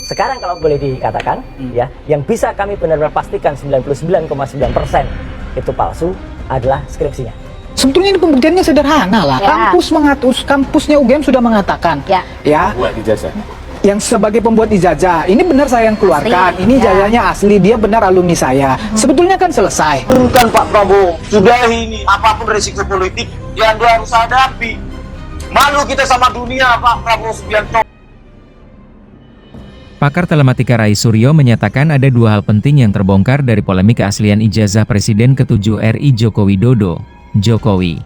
sekarang kalau boleh dikatakan, ya, yang bisa kami benar-benar pastikan 99,9% itu palsu adalah skripsinya. Sebetulnya ini pembuktiannya sederhana lah. Ya. Kampusnya UGM sudah mengatakan, ya, Buat ijazah. yang sebagai pembuat ijazah, ini benar saya yang keluarkan, Asli, ini ya. ijazahnya asli, dia benar alumni saya. Sebetulnya kan selesai. Bukan Pak Prabowo, sudah ini apapun resiko politik yang dia harus hadapi. Malu kita sama dunia Pak Prabowo Subianto. Pakar telematika Rai Suryo menyatakan ada dua hal penting yang terbongkar dari polemik keaslian ijazah Presiden ke-7 RI Joko Widodo, Jokowi.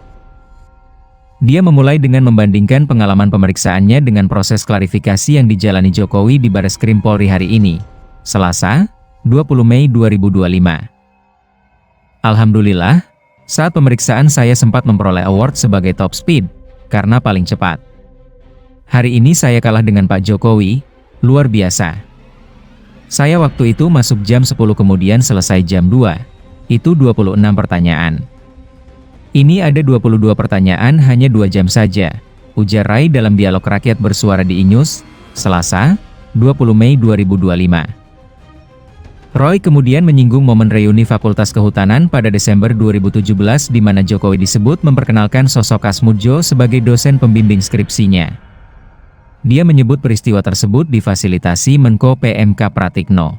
Dia memulai dengan membandingkan pengalaman pemeriksaannya dengan proses klarifikasi yang dijalani Jokowi di Bareskrim Polri hari ini, Selasa, 20 Mei 2025. Alhamdulillah, saat pemeriksaan saya sempat memperoleh award sebagai top speed, karena paling cepat. Hari ini saya kalah dengan Pak Jokowi, luar biasa. Saya waktu itu masuk jam 10 kemudian selesai jam 2, itu 26 pertanyaan. Ini ada 22 pertanyaan hanya 2 jam saja, ujar Rai dalam dialog rakyat bersuara di Inews, Selasa, 20 Mei 2025. Roy kemudian menyinggung momen reuni Fakultas Kehutanan pada Desember 2017 di mana Jokowi disebut memperkenalkan sosok Kasmudjo sebagai dosen pembimbing skripsinya. Dia menyebut peristiwa tersebut difasilitasi Menko PMK Pratikno.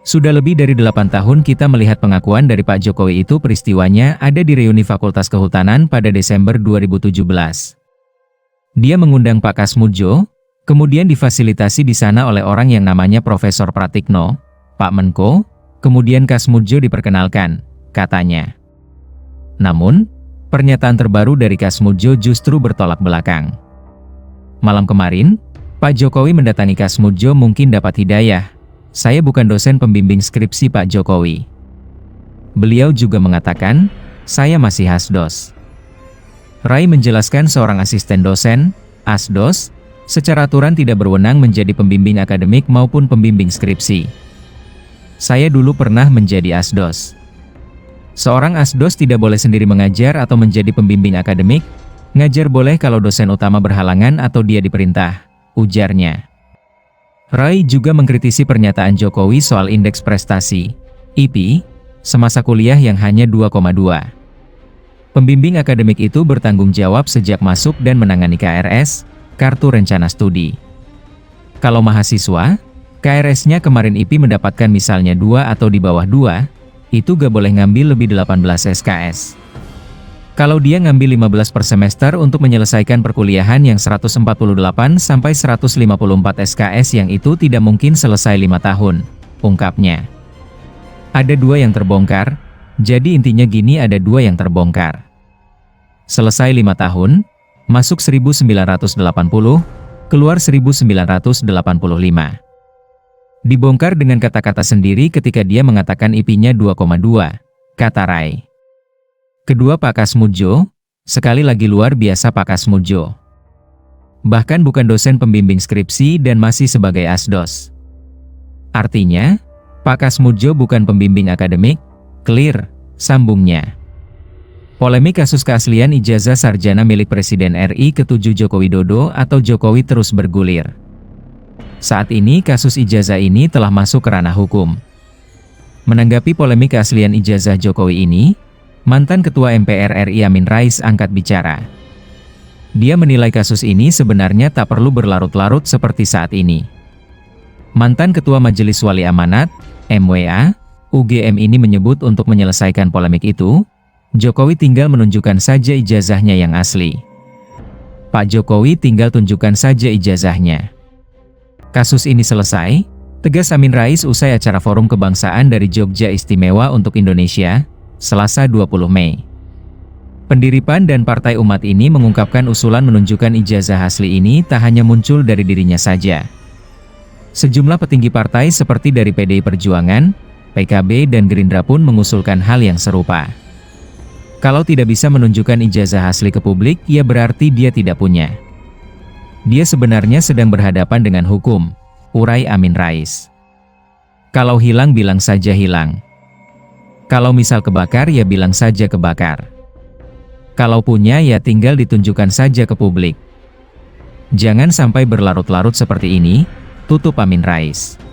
Sudah lebih dari 8 tahun kita melihat pengakuan dari Pak Jokowi itu peristiwanya ada di reuni Fakultas Kehutanan pada Desember 2017. Dia mengundang Pak Kasmudjo, kemudian difasilitasi di sana oleh orang yang namanya Profesor Pratikno, Pak Menko, kemudian Kasmudjo diperkenalkan, katanya. Namun, pernyataan terbaru dari Kasmudjo justru bertolak belakang. Malam kemarin, Pak Jokowi mendatangi Kasmudjo mungkin dapat hidayah. Saya bukan dosen pembimbing skripsi Pak Jokowi. Beliau juga mengatakan, saya masih asdos. Rai menjelaskan seorang asisten dosen, asdos, secara aturan tidak berwenang menjadi pembimbing akademik maupun pembimbing skripsi. Saya dulu pernah menjadi asdos. Seorang asdos tidak boleh sendiri mengajar atau menjadi pembimbing akademik. Ngajar boleh kalau dosen utama berhalangan atau dia diperintah, ujarnya. Rai juga mengkritisi pernyataan Jokowi soal indeks prestasi, IP, semasa kuliah yang hanya 2,2. Pembimbing akademik itu bertanggung jawab sejak masuk dan menangani KRS, Kartu Rencana Studi. Kalau mahasiswa, KRS-nya kemarin IP mendapatkan misalnya 2 atau di bawah 2, itu gak boleh ngambil lebih 18 SKS. Kalau dia ngambil 15 per semester untuk menyelesaikan perkuliahan yang 148 sampai 154 SKS yang itu tidak mungkin selesai 5 tahun, ungkapnya. Ada 2 yang terbongkar, jadi intinya gini ada 2 yang terbongkar. Selesai 5 tahun, masuk 1980, keluar 1985. Dibongkar dengan kata-kata sendiri ketika dia mengatakan IP-nya 2,2, kata Rai. Kedua Pak Kasmudjo, sekali lagi luar biasa Pak Kasmudjo. Bahkan bukan dosen pembimbing skripsi dan masih sebagai asdos. Artinya, Pak Kasmudjo bukan pembimbing akademik, clear, sambungnya. Polemik kasus keaslian ijazah sarjana milik Presiden RI ke-7 Joko Widodo atau Jokowi terus bergulir. Saat ini kasus ijazah ini telah masuk ke ranah hukum. Menanggapi polemik keaslian ijazah Jokowi ini, mantan Ketua MPR RI Amin Rais angkat bicara. Dia menilai kasus ini sebenarnya tak perlu berlarut-larut seperti saat ini. Mantan Ketua Majelis Wali Amanat, MWA, UGM ini menyebut untuk menyelesaikan polemik itu, Jokowi tinggal menunjukkan saja ijazahnya yang asli. Pak Jokowi tinggal tunjukkan saja ijazahnya. Kasus ini selesai, tegas Amin Rais usai acara Forum Kebangsaan dari Jogja Istimewa untuk Indonesia, Selasa 20 Mei. Pendiri PAN dan Partai Umat ini mengungkapkan usulan menunjukkan ijazah asli ini tak hanya muncul dari dirinya saja. Sejumlah petinggi partai seperti dari PDI Perjuangan, PKB dan Gerindra pun mengusulkan hal yang serupa. Kalau tidak bisa menunjukkan ijazah asli ke publik, ya berarti dia tidak punya. Dia sebenarnya sedang berhadapan dengan hukum, urai Amin Rais. Kalau hilang bilang saja hilang. Kalau misal kebakar ya bilang saja kebakar. Kalau punya ya tinggal ditunjukkan saja ke publik. Jangan sampai berlarut-larut seperti ini, Tutup Amin Rais.